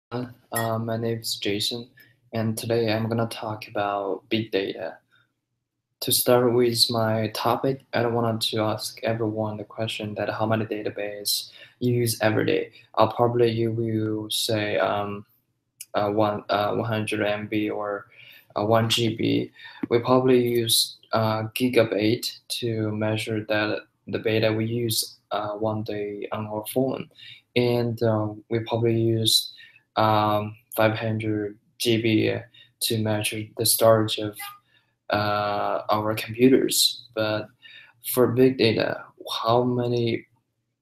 My name is Jason, and today I'm gonna talk about big data. To start with my topic, I wanted to ask everyone the question that how many database you use every day. Probably you will say 100 MB or 1 GB. We probably use gigabyte to measure that the data we use one day on our phone, and we probably use 500 GB to measure the storage of our computers. But for big data, how many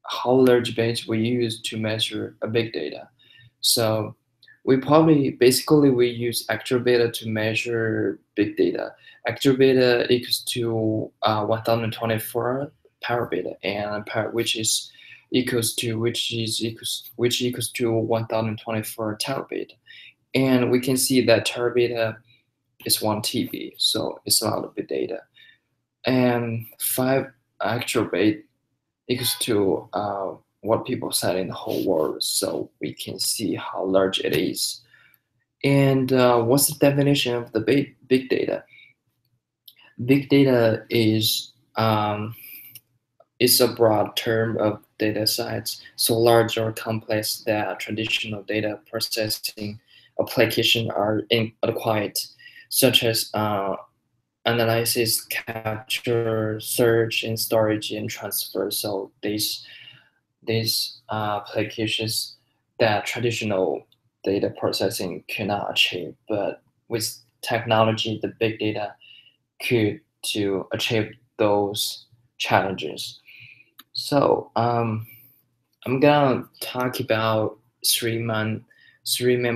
how large bits we use to measure a big data? So we use actual data to measure big data. Actual data equals to 1024 parabita, and which equals to 1024 terabit. And we can see that terabit is 1 TB, so it's a lot of big data. And 5 actual bit equals to what people said in the whole world, so we can see how large it is. And what's the definition of the big data? Big data is a broad term of data sets so large or complex that traditional data processing applications are inadequate, such as analysis, capture, search, and storage and transfer. So these applications that traditional data processing cannot achieve, but with technology, the big data could to achieve those challenges. So I'm gonna talk about three main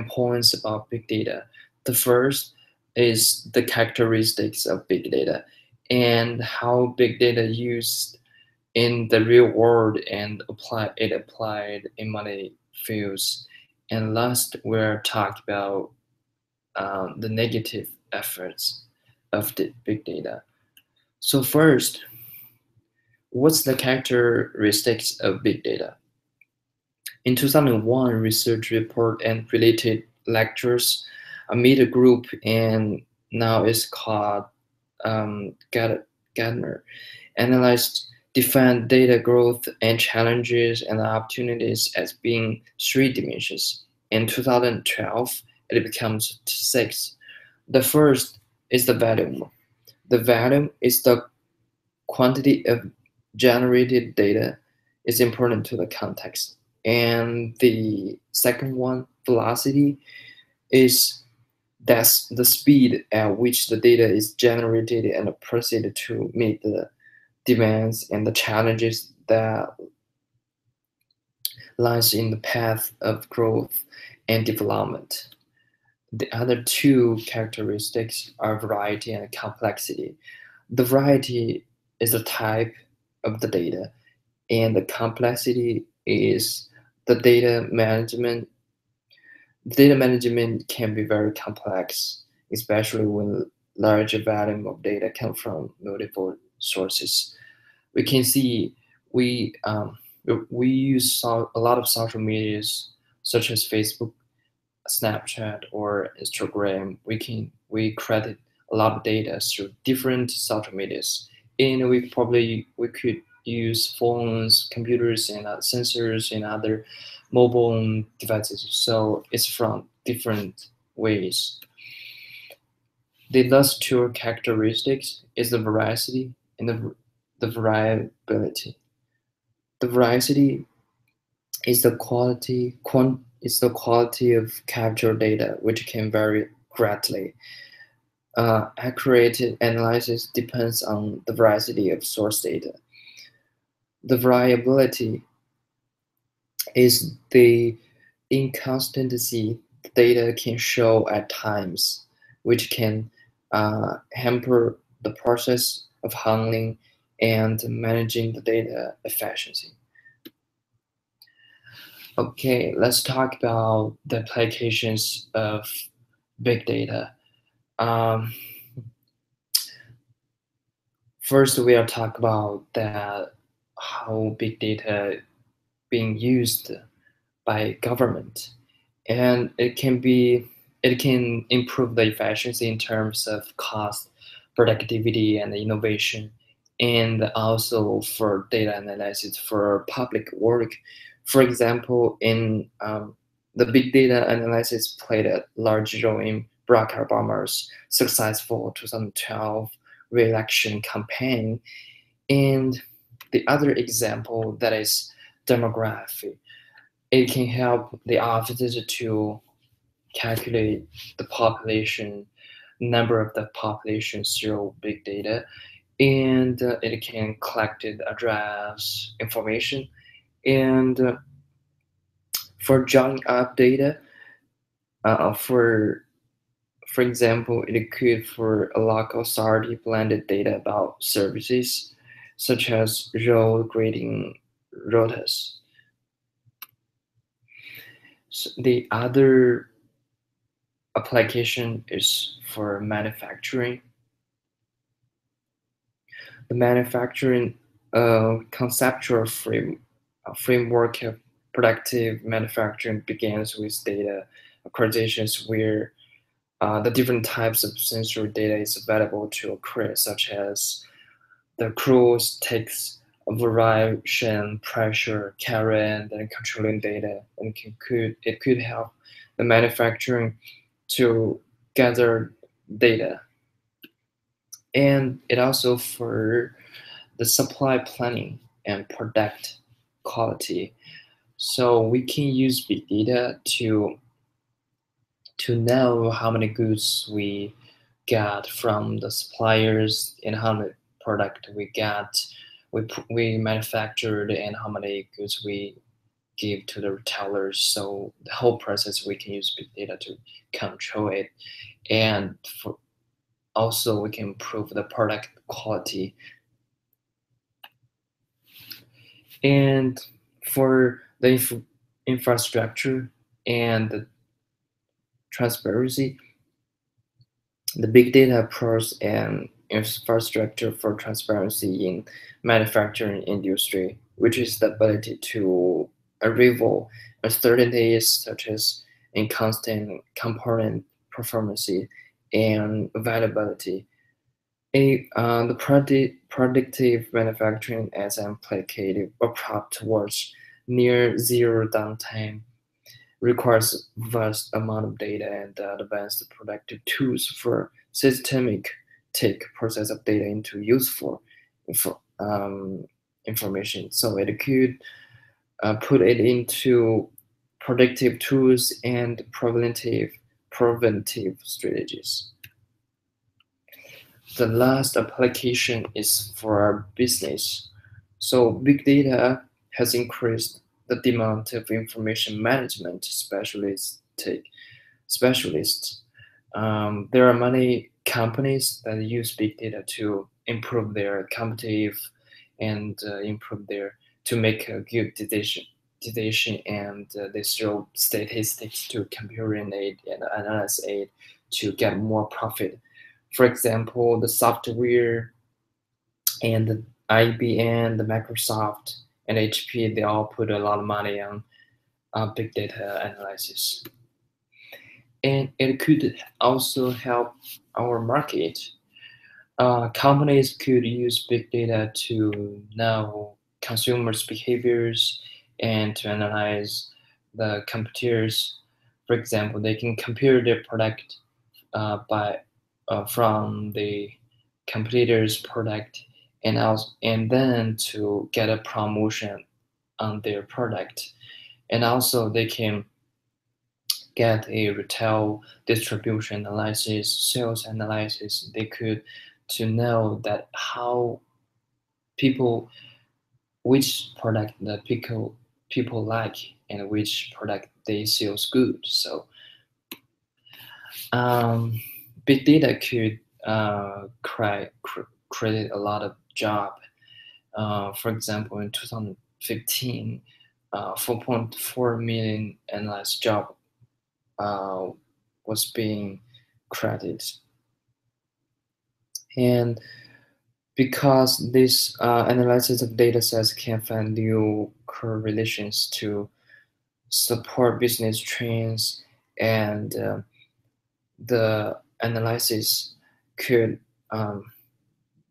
points about big data. The first is the characteristics of big data and how big data used in the real world and applied in many fields. And last, we're talking about the negative efforts of the big data. So first, what's the characteristics of big data? In 2001, research report and related lectures made a group, and now it's called Gardner, analyzed defined data growth and challenges and opportunities as being three dimensions. In 2012, it becomes six. The first is the volume. The volume is the quantity of generated data is important to the context. And the second one, velocity, is that's the speed at which the data is generated and proceeded to meet the demands and the challenges that lies in the path of growth and development. The other two characteristics are variety and complexity. The variety is the type of the data, and the complexity is the data management. Data management can be very complex, especially when large volume of data come from multiple sources. We can see we um, we use a lot of social medias such as Facebook, Snapchat, or Instagram. We credit a lot of data through different social medias, and we could use phones, computers, and sensors and other mobile devices. So it's from different ways. The last two characteristics is the variety and the variability. The variety is the quality of captured data, which can vary greatly. Accurate analysis depends on the variety of source data. The variability is the inconsistency the data can show at times, which can hamper the process of handling and managing the data efficiency. Okay, let's talk about the applications of big data. Um, First, we'll talk about that how big data being used by government and it can improve the efficiency in terms of cost, productivity, and innovation, and also for data analysis for public work. For example, in the big data analysis played a large role in Barack Obama's successful 2012 re-election campaign. And the other example, that is demography. It can help the officers to calculate the population, number of the population through big data, and it can collect the address information. And for drawing up data, for example, it could for a local authority blended data about services such as road grading rotas. So the other application is for manufacturing. The manufacturing conceptual framework of productive manufacturing begins with data acquisitions where the different types of sensory data is available to occur, such as the cruise takes a variation, pressure, current, and controlling data, and it could help the manufacturing to gather data. And it also for the supply planning and product quality. So we can use big data to know how many goods we got from the suppliers and how many product we manufactured and how many goods we give to the retailers. So the whole process we can use big data to control it, and for also we can improve the product quality. And for the infrastructure and the transparency, the big data pros and infrastructure for transparency in manufacturing industry, which is the ability to reveal uncertainties such as inconstant component performance and availability. The predictive manufacturing as an applicative approach towards near zero downtime requires vast amount of data and advanced productive tools for systematic take process of data into useful information. So it could put it into predictive tools and preventive strategies. The last application is for our business. So big data has increased the demand of information management specialists. There are many companies that use big data to improve their competitive and improve their to make a good decision, and they throw statistics to computing aid and analysis aid to get more profit. For example, the software and the IBM, the Microsoft, and HP, they all put a lot of money on big data analysis. And it could also help our market. Companies could use big data to know consumers' behaviors and to analyze the competitors. For example, they can compare their product by from the competitor's product, and then to get a promotion on their product. And also they can get a retail distribution analysis, sales analysis. They could to know that how people, which product the people like and which product they sells good. So big data could create a lot of job. For example, in 2015, 4.4 million analyst job was being created. And because this analysis of data sets can find new correlations to support business trends, and the analysis could um,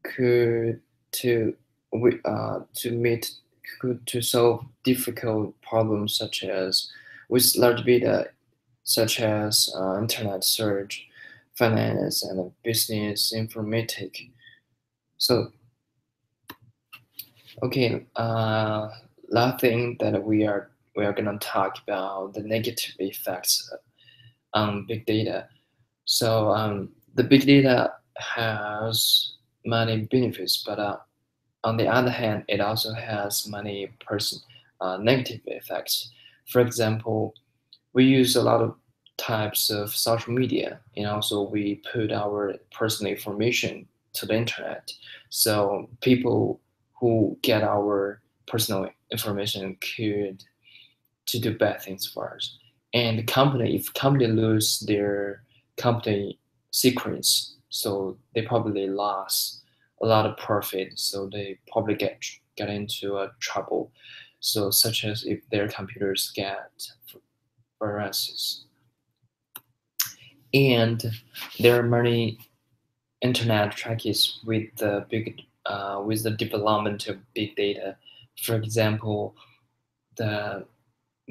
could to to meet could to solve difficult problems such as with large data such as internet search, finance, and business informatic. So okay, last thing that we are gonna talk about the negative effects on big data. So the big data has many benefits, but on the other hand, it also has many negative effects. For example, we use a lot of types of social media, and also we put our personal information to the internet. So people who get our personal information could to do bad things for us. And if company lose their company secrets, so they probably lost a lot of profit. So they probably get into a trouble. So such as if their computers get viruses. And there are many internet trackies with the development of big data. For example, the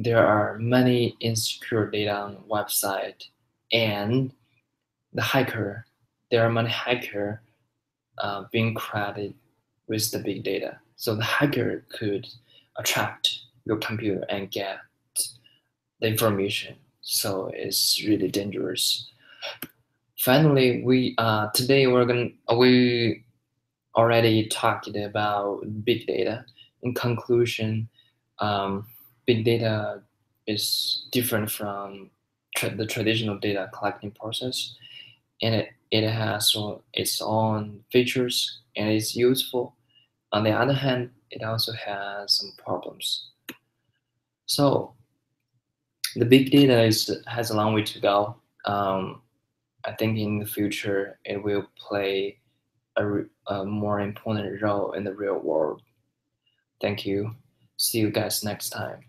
there are many insecure data on website, and the hacker there are many hacker being credited with the big data. So the hacker could attract your computer and get the information. So it's really dangerous. Finally, we already talked about big data. In conclusion, um, big data is different from the traditional data collecting process, and it has its own features and it's useful. On the other hand, it also has some problems. So the big data has a long way to go. Um, I think in the future it will play a more important role in the real world. Thank you. See you guys next time.